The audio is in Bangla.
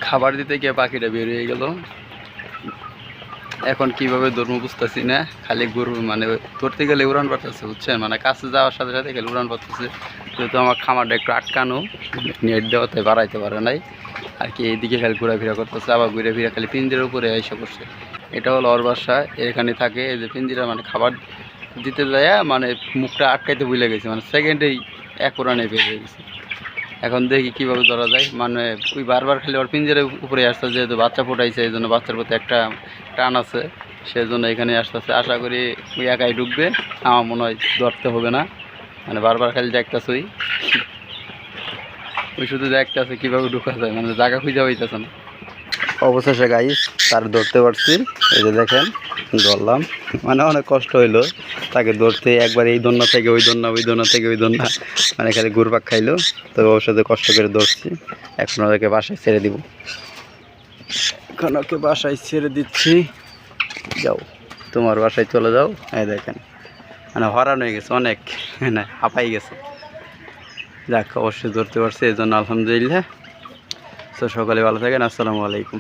খাবার দিতে গিয়ে পাখিটা বের হয়ে গেল। এখন কিভাবে ধর্ম বুঝতেছি না, খালি গরু মানে ধরতে গেলে উড়ান পারতেছে, বুঝছেন, মানে কাছে যাওয়ার সাথে সাথে খালি উড়ান পারতেছে। যেহেতু আমার খামারটা একটু আটকানো, নেট দেওয়াতে বাড়াইতে পারে নাই আর কি, এইদিকে খালি ঘোরাফেরা করতেছে, আবার ঘুরে ফিরে খালি পিঞ্জিরের উপরে এসে করছে। এটা হলো ওর বাসা, এখানে থাকে। এই যে পিঞ্জিরা মানে খাবার দিতে যায় মানে মুখটা আটকাইতে ভুলে গেছে, মানে সেকেন্ডেই এক উড়ানে বের হয়ে গেছে। এখন দেখি কীভাবে ধরা যায়, মানে ওই বারবার খালি ওর পিঞ্জের উপরে আসছে, যেহেতু বাচ্চা ফোটাইছে এই জন্য বাচ্চার প্রতি একটা টান আছে, সেই জন্য এখানে আসতেছে। আশা করি ওই একাই ঢুকবে, আমার মনে হয় ধরতে হবে না, মানে বারবার খালি দেখতেছে ওই শুধু দেখতেছে কীভাবে ঢুকা যায়, মানে জায়গা খুঁজে হইতেছে না। অবশেষে গাইস তার ধরতে পারছি, এই যে দেখেন ধরলাম, মানে অনেক কষ্ট হইলো তাকে ধরতে, একবার এই দন্না থেকে ওই দন্না, ওই দন্না থেকে ওই দন্না, মানে খালি ঘুরপাক খাইলো। তবে ওর সাথে কষ্ট করে ধরছি। এখন ওদেরকে বাসায় ছেড়ে দিব, এখন ওকে বাসায় ছেড়ে দিচ্ছি। যাও, তোমার বাসায় চলে যাও। এই দেখেন মানে হরান হয়ে গেছে অনেক, না হাঁপাই গেছে। যাক, অবশ্যই ধরতে পারছি, এই জন্য আলহামদুলিল্লাহ। তো সকালে ভালো থাকেন, আসসালামু আলাইকুম।